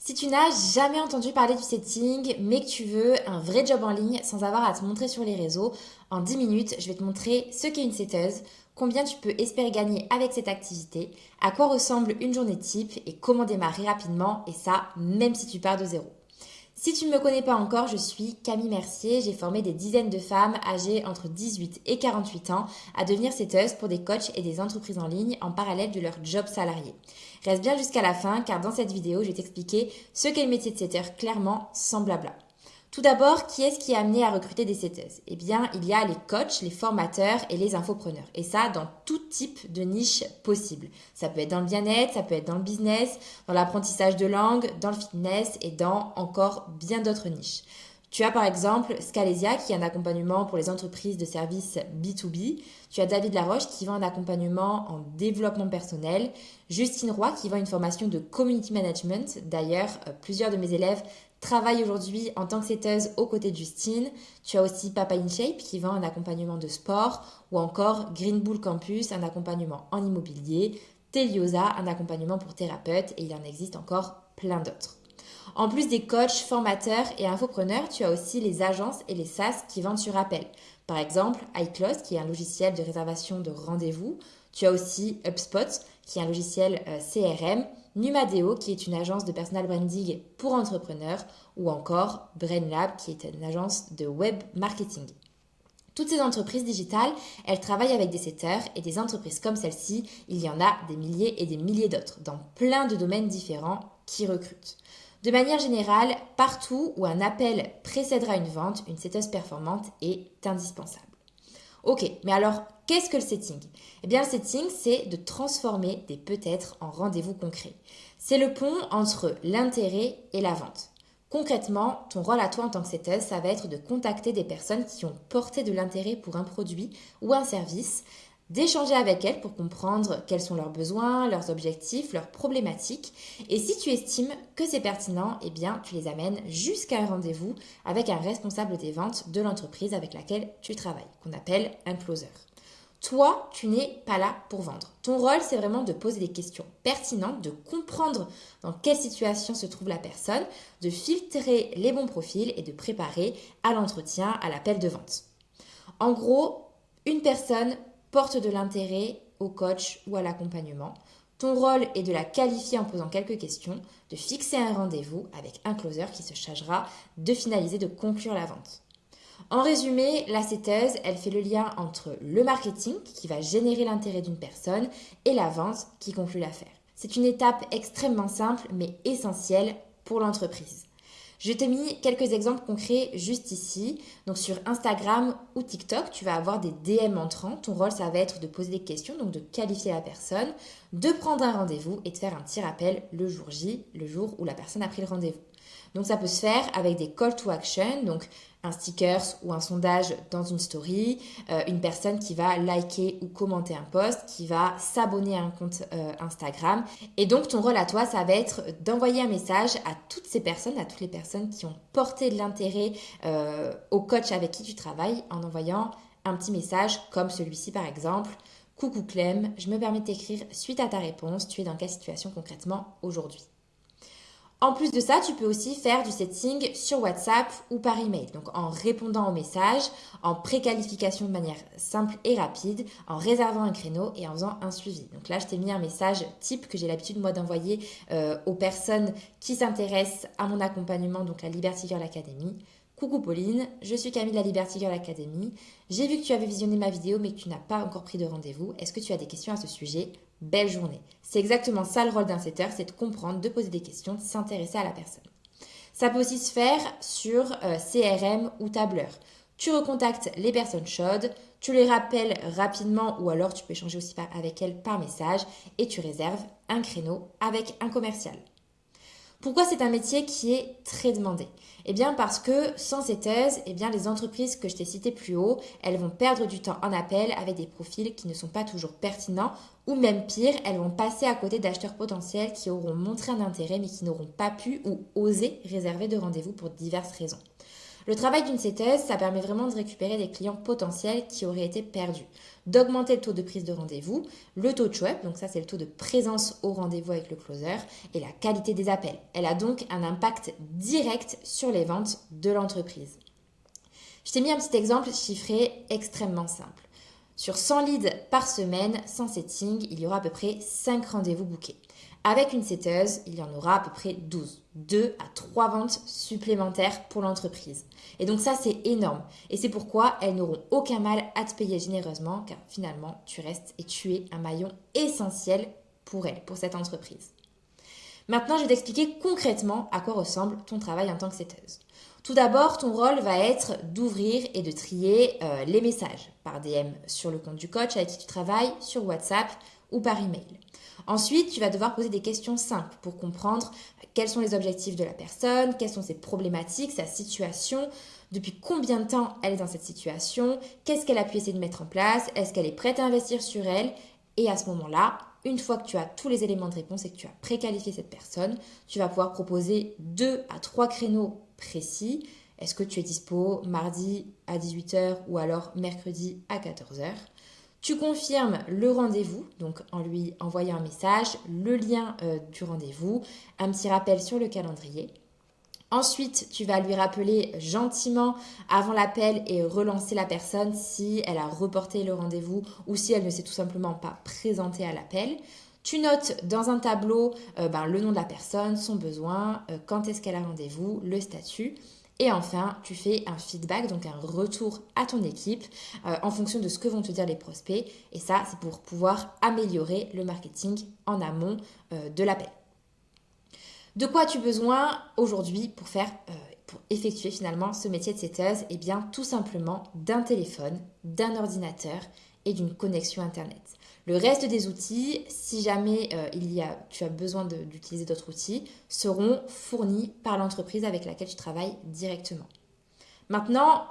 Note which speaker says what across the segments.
Speaker 1: Si tu n'as jamais entendu parler du setting, mais que tu veux un vrai job en ligne sans avoir à te montrer sur les réseaux, en 10 minutes, je vais te montrer ce qu'est une setteuse, combien tu peux espérer gagner avec cette activité, à quoi ressemble une journée type et comment démarrer rapidement, et ça, même si tu pars de zéro. Si tu ne me connais pas encore, je suis Camille Mercier. J'ai formé des dizaines de femmes âgées entre 18 et 48 ans à devenir setteuses pour des coachs et des entreprises en ligne en parallèle de leur job salarié. Reste bien jusqu'à la fin car dans cette vidéo, je vais t'expliquer ce qu'est le métier de setter clairement sans blabla. Tout d'abord, qui est-ce qui est amené à recruter des setteuses? Eh bien, il y a les coachs, les formateurs et les infopreneurs. Et ça, dans tout type de niche possible. Ça peut être dans le bien-être, ça peut être dans le business, dans l'apprentissage de langue, dans le fitness et dans encore bien d'autres niches. Tu as par exemple Scalesia qui est un accompagnement pour les entreprises de services B2B. Tu as David Laroche qui vend un accompagnement en développement personnel. Justine Roy qui vend une formation de community management. D'ailleurs, plusieurs de mes élèves travaillent aujourd'hui en tant que setteuse aux côtés de Justine. Tu as aussi Papa in Shape qui vend un accompagnement de sport ou encore Green Bull Campus, un accompagnement en immobilier. Teliosa, un accompagnement pour thérapeutes et il en existe encore plein d'autres. En plus des coachs, formateurs et infopreneurs, tu as aussi les agences et les SaaS qui vendent sur appel. Par exemple, iClose, qui est un logiciel de réservation de rendez-vous. Tu as aussi HubSpot, qui est un logiciel CRM. Numadeo, qui est une agence de personal branding pour entrepreneurs. Ou encore BrainLab, qui est une agence de web marketing. Toutes ces entreprises digitales, elles travaillent avec des setters et des entreprises comme celle-ci, il y en a des milliers et des milliers d'autres dans plein de domaines différents qui recrutent. De manière générale, partout où un appel précédera une vente, une setteuse performante est indispensable. Ok, mais alors, qu'est-ce que le setting? Eh bien, le setting, c'est de transformer des peut-être en rendez-vous concrets. C'est le pont entre l'intérêt et la vente. Concrètement, ton rôle à toi en tant que setteuse, ça va être de contacter des personnes qui ont porté de l'intérêt pour un produit ou un service, d'échanger avec elles pour comprendre quels sont leurs besoins, leurs objectifs, leurs problématiques. Et si tu estimes que c'est pertinent, eh bien, tu les amènes jusqu'à un rendez-vous avec un responsable des ventes de l'entreprise avec laquelle tu travailles, qu'on appelle un closer. Toi, tu n'es pas là pour vendre. Ton rôle, c'est vraiment de poser des questions pertinentes, de comprendre dans quelle situation se trouve la personne, de filtrer les bons profils et de préparer à l'entretien, à l'appel de vente. En gros, une personne porte de l'intérêt au coach ou à l'accompagnement. Ton rôle est de la qualifier en posant quelques questions, de fixer un rendez-vous avec un closer qui se chargera de finaliser, de conclure la vente. En résumé, la setteuse, elle fait le lien entre le marketing qui va générer l'intérêt d'une personne et la vente qui conclut l'affaire. C'est une étape extrêmement simple mais essentielle pour l'entreprise. Je t'ai mis quelques exemples concrets juste ici. Donc sur Instagram ou TikTok, tu vas avoir des DM entrants. Ton rôle, ça va être de poser des questions, donc de qualifier la personne, de prendre un rendez-vous et de faire un petit rappel le jour J, le jour où la personne a pris le rendez-vous. Donc ça peut se faire avec des call to action, donc un sticker ou un sondage dans une story, une personne qui va liker ou commenter un post, qui va s'abonner à un compte Instagram. Et donc ton rôle à toi, ça va être d'envoyer un message à toutes ces personnes, à toutes les personnes qui ont porté de l'intérêt au coach avec qui tu travailles, en envoyant un petit message comme celui-ci par exemple. Coucou Clem, je me permets de t'écrire suite à ta réponse, tu es dans quelle situation concrètement aujourd'hui? En plus de ça, tu peux aussi faire du setting sur WhatsApp ou par email. Donc en répondant aux messages, en préqualification de manière simple et rapide, en réservant un créneau et en faisant un suivi. Donc là, je t'ai mis un message type que j'ai l'habitude moi d'envoyer aux personnes qui s'intéressent à mon accompagnement, donc la Liberty Girl Academy. Coucou Pauline, je suis Camille de la Liberty Girl Academy. J'ai vu que tu avais visionné ma vidéo mais que tu n'as pas encore pris de rendez-vous. Est-ce que tu as des questions à ce sujet? Belle journée. C'est exactement ça le rôle d'un setter, c'est de comprendre, de poser des questions, de s'intéresser à la personne. Ça peut aussi se faire sur CRM ou tableur. Tu recontactes les personnes chaudes, tu les rappelles rapidement ou alors tu peux échanger aussi avec elles par message et tu réserves un créneau avec un commercial. Pourquoi c'est un métier qui est très demandé? Eh bien parce que sans setteuse, eh bien les entreprises que je t'ai citées plus haut, elles vont perdre du temps en appel avec des profils qui ne sont pas toujours pertinents ou même pire, elles vont passer à côté d'acheteurs potentiels qui auront montré un intérêt mais qui n'auront pas pu ou osé réserver de rendez-vous pour diverses raisons. Le travail d'une setteuse, ça permet vraiment de récupérer des clients potentiels qui auraient été perdus, d'augmenter le taux de prise de rendez-vous, le taux de show-up, donc ça c'est le taux de présence au rendez-vous avec le closer, et la qualité des appels. Elle a donc un impact direct sur les ventes de l'entreprise. Je t'ai mis un petit exemple chiffré extrêmement simple. Sur 100 leads par semaine, sans setting, il y aura à peu près 5 rendez-vous bookés. Avec une setteuse, il y en aura à peu près 12. 2 à 3 ventes supplémentaires pour l'entreprise. Et donc ça, c'est énorme. Et c'est pourquoi elles n'auront aucun mal à te payer généreusement, car finalement, tu restes et tu es un maillon essentiel pour elles, pour cette entreprise. Maintenant, je vais t'expliquer concrètement à quoi ressemble ton travail en tant que setteuse. Tout d'abord, ton rôle va être d'ouvrir et de trier les messages par DM sur le compte du coach avec qui tu travailles, sur WhatsApp ou par email. Ensuite, tu vas devoir poser des questions simples pour comprendre quels sont les objectifs de la personne, quelles sont ses problématiques, sa situation, depuis combien de temps elle est dans cette situation, qu'est-ce qu'elle a pu essayer de mettre en place, est-ce qu'elle est prête à investir sur elle. Et à ce moment-là, une fois que tu as tous les éléments de réponse et que tu as préqualifié cette personne, tu vas pouvoir proposer 2 à 3 créneaux précis. Est-ce que tu es dispo mardi à 18h ou alors mercredi à 14h? Tu confirmes le rendez-vous, donc en lui envoyant un message, le lien du rendez-vous, un petit rappel sur le calendrier. Ensuite, tu vas lui rappeler gentiment avant l'appel et relancer la personne si elle a reporté le rendez-vous ou si elle ne s'est tout simplement pas présentée à l'appel. Tu notes dans un tableau le nom de la personne, son besoin, quand est-ce qu'elle a rendez-vous, le statut. Et enfin, tu fais un feedback, donc un retour à ton équipe en fonction de ce que vont te dire les prospects. Et ça, c'est pour pouvoir améliorer le marketing en amont de l'appel. De quoi as-tu besoin aujourd'hui pour effectuer finalement ce métier de setteuse? Eh bien, tout simplement d'un téléphone, d'un ordinateur et d'une connexion Internet. Le reste des outils, si jamais tu as besoin d'utiliser d'autres outils, seront fournis par l'entreprise avec laquelle tu travailles directement. Maintenant,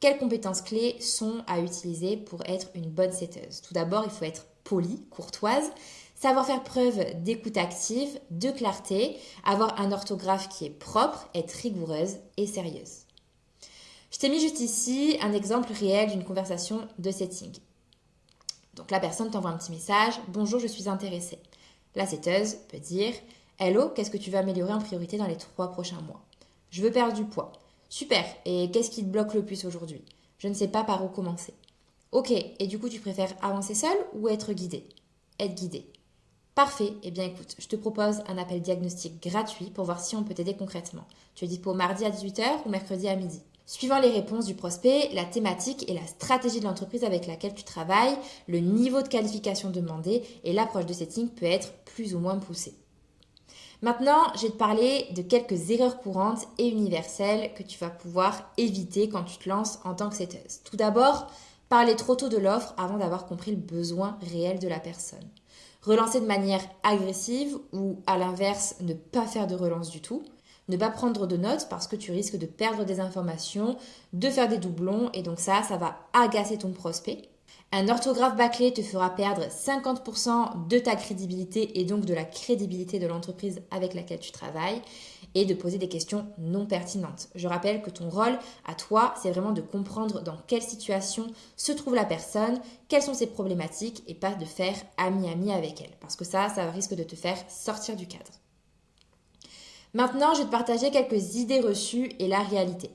Speaker 1: quelles compétences clés sont à utiliser pour être une bonne setteuse? Tout d'abord, il faut être polie, courtoise, savoir faire preuve d'écoute active, de clarté, avoir un orthographe qui est propre, être rigoureuse et sérieuse. Je t'ai mis juste ici un exemple réel d'une conversation de setting. Donc la personne t'envoie un petit message, bonjour, je suis intéressée. La setteuse peut dire, hello, qu'est-ce que tu veux améliorer en priorité dans les 3 prochains mois? Je veux perdre du poids. Super, et qu'est-ce qui te bloque le plus aujourd'hui? Je ne sais pas par où commencer. Ok, et du coup tu préfères avancer seule ou être guidée? Être guidée. Parfait, eh bien écoute, je te propose un appel diagnostic gratuit pour voir si on peut t'aider concrètement. Tu es dispo mardi à 18h ou mercredi à midi. Suivant les réponses du prospect, la thématique et la stratégie de l'entreprise avec laquelle tu travailles, le niveau de qualification demandé et l'approche de setting peut être plus ou moins poussée. Maintenant, je vais te parler de quelques erreurs courantes et universelles que tu vas pouvoir éviter quand tu te lances en tant que setteuse. Tout d'abord, parler trop tôt de l'offre avant d'avoir compris le besoin réel de la personne. Relancer de manière agressive ou à l'inverse, ne pas faire de relance du tout. Ne pas prendre de notes parce que tu risques de perdre des informations, de faire des doublons et donc ça va agacer ton prospect. Un orthographe bâclé te fera perdre 50% de ta crédibilité et donc de la crédibilité de l'entreprise avec laquelle tu travailles et de poser des questions non pertinentes. Je rappelle que ton rôle à toi, c'est vraiment de comprendre dans quelle situation se trouve la personne, quelles sont ses problématiques et pas de faire ami-ami avec elle parce que ça risque de te faire sortir du cadre. Maintenant, je vais te partager quelques idées reçues et la réalité.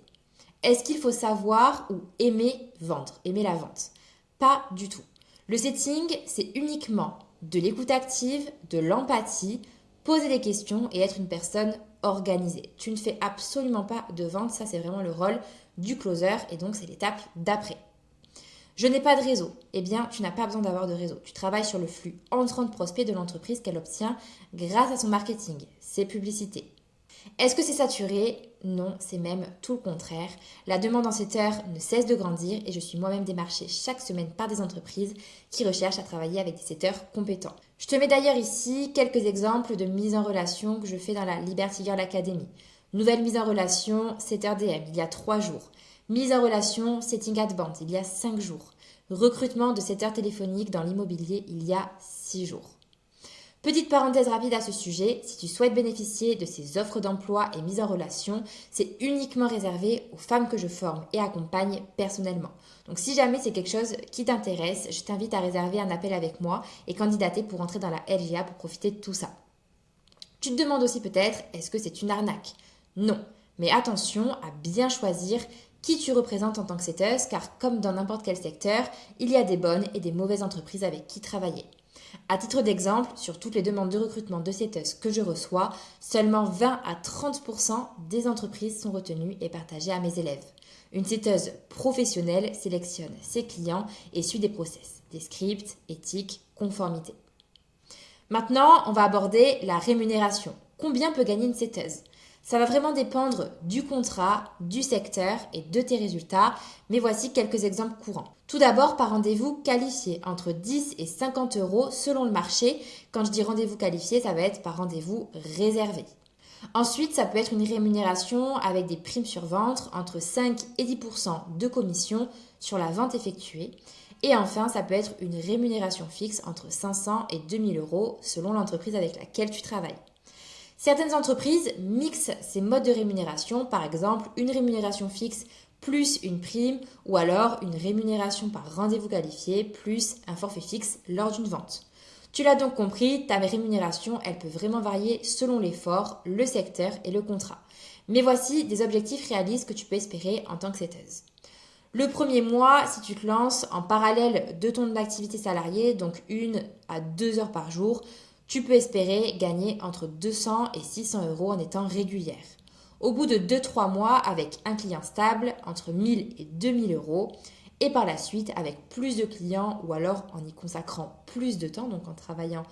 Speaker 1: Est-ce qu'il faut savoir ou aimer vendre, aimer la vente? Pas du tout. Le setting, c'est uniquement de l'écoute active, de l'empathie, poser des questions et être une personne organisée. Tu ne fais absolument pas de vente, ça c'est vraiment le rôle du closer et donc c'est l'étape d'après. Je n'ai pas de réseau. Eh bien, tu n'as pas besoin d'avoir de réseau. Tu travailles sur le flux entrant de prospects de l'entreprise qu'elle obtient grâce à son marketing, ses publicités. Est-ce que c'est saturé? Non, c'est même tout le contraire. La demande en setteur ne cesse de grandir et je suis moi-même démarchée chaque semaine par des entreprises qui recherchent à travailler avec des setteurs compétents. Je te mets d'ailleurs ici quelques exemples de mise en relation que je fais dans la Liberty Girl Academy. Nouvelle mise en relation, setter DM, il y a 3 jours. Mise en relation, setting at band, il y a 5 jours. Recrutement de setter téléphonique dans l'immobilier, il y a 6 jours. Petite parenthèse rapide à ce sujet, si tu souhaites bénéficier de ces offres d'emploi et mise en relation, c'est uniquement réservé aux femmes que je forme et accompagne personnellement. Donc si jamais c'est quelque chose qui t'intéresse, je t'invite à réserver un appel avec moi et candidater pour entrer dans la LGA pour profiter de tout ça. Tu te demandes aussi peut-être, est-ce que c'est une arnaque? Non, mais attention à bien choisir qui tu représentes en tant que setteuse, car comme dans n'importe quel secteur, il y a des bonnes et des mauvaises entreprises avec qui travailler. À titre d'exemple, sur toutes les demandes de recrutement de setteuses que je reçois, seulement 20 à 30% des entreprises sont retenues et partagées à mes élèves. Une setteuse professionnelle sélectionne ses clients et suit des process, des scripts, éthiques, conformité. Maintenant, on va aborder la rémunération. Combien peut gagner une setteuse? Ça va vraiment dépendre du contrat, du secteur et de tes résultats, mais voici quelques exemples courants. Tout d'abord, par rendez-vous qualifié, entre 10 et 50 euros selon le marché. Quand je dis rendez-vous qualifié, ça va être par rendez-vous réservé. Ensuite, ça peut être une rémunération avec des primes sur vente, entre 5 et 10% de commission sur la vente effectuée. Et enfin, ça peut être une rémunération fixe entre 500 et 2000 euros selon l'entreprise avec laquelle tu travailles. Certaines entreprises mixent ces modes de rémunération, par exemple une rémunération fixe plus une prime ou alors une rémunération par rendez-vous qualifié plus un forfait fixe lors d'une vente. Tu l'as donc compris, ta rémunération, elle peut vraiment varier selon l'effort, le secteur et le contrat. Mais voici des objectifs réalistes que tu peux espérer en tant que setteuse. Le premier mois, si tu te lances en parallèle de ton activité salariée, donc 1 à 2 heures par jour, tu peux espérer gagner entre 200 et 600 euros en étant régulière. Au bout de 2-3 mois, avec un client stable, entre 1000 et 2000 euros, et par la suite, avec plus de clients ou alors en y consacrant plus de temps, donc en travaillant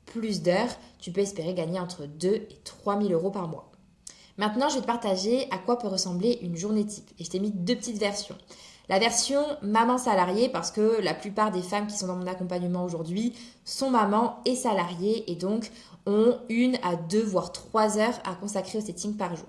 Speaker 1: plus d'heures, tu peux espérer gagner entre 2 et 3000 euros par mois. Maintenant, je vais te partager à quoi peut ressembler une journée type. Et je t'ai mis 2 petites versions. La version maman salariée, parce que la plupart des femmes qui sont dans mon accompagnement aujourd'hui sont mamans et salariées et donc ont 1 à 2 voire 3 heures à consacrer au setting par jour.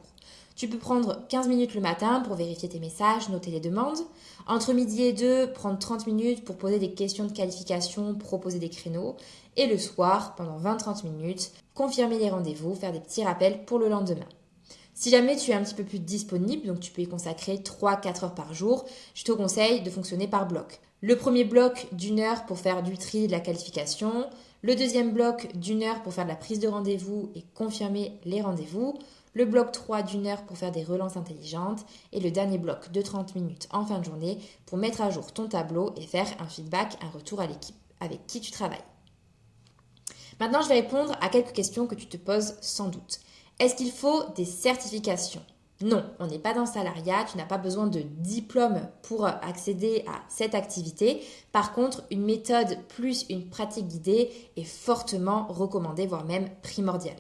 Speaker 1: Tu peux prendre 15 minutes le matin pour vérifier tes messages, noter les demandes. Entre midi et 2, prendre 30 minutes pour poser des questions de qualification, proposer des créneaux. Et le soir, pendant 20-30 minutes, confirmer les rendez-vous, faire des petits rappels pour le lendemain. Si jamais tu es un petit peu plus disponible, donc tu peux y consacrer 3-4 heures par jour, je te conseille de fonctionner par bloc. Le premier bloc d'1 heure pour faire du tri de la qualification, le deuxième bloc d'1 heure pour faire de la prise de rendez-vous et confirmer les rendez-vous, le bloc 3 d'1 heure pour faire des relances intelligentes et le dernier bloc de 30 minutes en fin de journée pour mettre à jour ton tableau et faire un feedback, un retour à l'équipe avec qui tu travailles. Maintenant, je vais répondre à quelques questions que tu te poses sans doute. Est-ce qu'il faut des certifications? Non, on n'est pas dans le salariat, tu n'as pas besoin de diplôme pour accéder à cette activité. Par contre, une méthode plus une pratique guidée est fortement recommandée, voire même primordiale.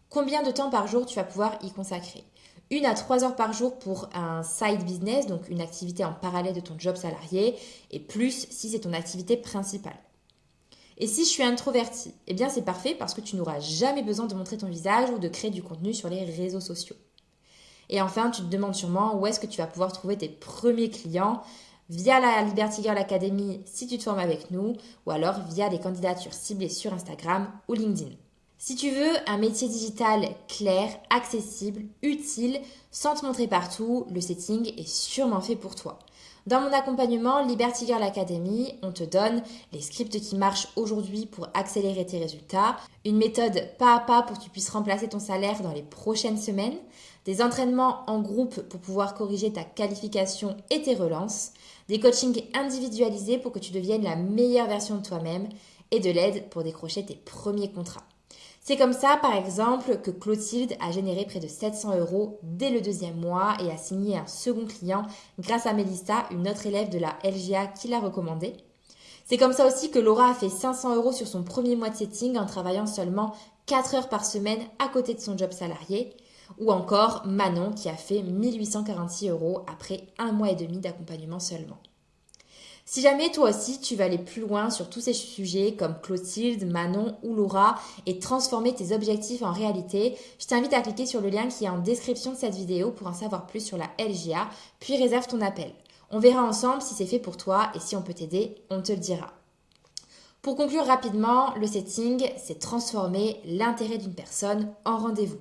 Speaker 1: Combien de temps par jour tu vas pouvoir y consacrer? 1 à 3 heures par jour pour un side business, donc une activité en parallèle de ton job salarié, et plus si c'est ton activité principale. Et si je suis introvertie, eh bien c'est parfait parce que tu n'auras jamais besoin de montrer ton visage ou de créer du contenu sur les réseaux sociaux. Et enfin, tu te demandes sûrement où est-ce que tu vas pouvoir trouver tes premiers clients via la Liberty Girl Academy si tu te formes avec nous ou alors via des candidatures ciblées sur Instagram ou LinkedIn. Si tu veux un métier digital clair, accessible, utile, sans te montrer partout, le setting est sûrement fait pour toi. Dans mon accompagnement Liberty Girl Academy, on te donne les scripts qui marchent aujourd'hui pour accélérer tes résultats, une méthode pas à pas pour que tu puisses remplacer ton salaire dans les prochaines semaines, des entraînements en groupe pour pouvoir corriger ta qualification et tes relances, des coachings individualisés pour que tu deviennes la meilleure version de toi-même et de l'aide pour décrocher tes premiers contrats. C'est comme ça, par exemple, que Clotilde a généré près de 700 euros dès le 2e mois et a signé un second client grâce à Mélissa, une autre élève de la LGA qui l'a recommandé. C'est comme ça aussi que Laura a fait 500 euros sur son premier mois de setting en travaillant seulement 4 heures par semaine à côté de son job salarié. Ou encore Manon qui a fait 1846 euros après 1 mois et demi d'accompagnement seulement. Si jamais toi aussi tu veux aller plus loin sur tous ces sujets comme Clotilde, Manon ou Laura et transformer tes objectifs en réalité, je t'invite à cliquer sur le lien qui est en description de cette vidéo pour en savoir plus sur la LGA, puis réserve ton appel. On verra ensemble si c'est fait pour toi et si on peut t'aider, on te le dira. Pour conclure rapidement, le setting, c'est transformer l'intérêt d'une personne en rendez-vous.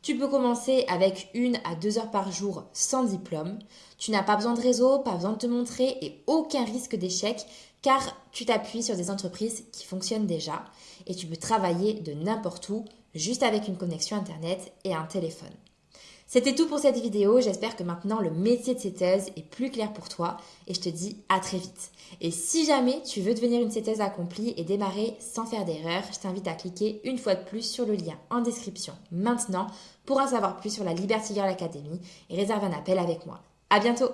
Speaker 1: Tu peux commencer avec 1 à 2 heures par jour sans diplôme. Tu n'as pas besoin de réseau, pas besoin de te montrer et aucun risque d'échec car tu t'appuies sur des entreprises qui fonctionnent déjà et tu peux travailler de n'importe où juste avec une connexion internet et un téléphone. C'était tout pour cette vidéo, j'espère que maintenant le métier de setteuse est plus clair pour toi et je te dis à très vite. Et si jamais tu veux devenir une setteuse accomplie et démarrer sans faire d'erreur, je t'invite à cliquer une fois de plus sur le lien en description maintenant pour en savoir plus sur la Liberty Girl Academy et réserve un appel avec moi. À bientôt!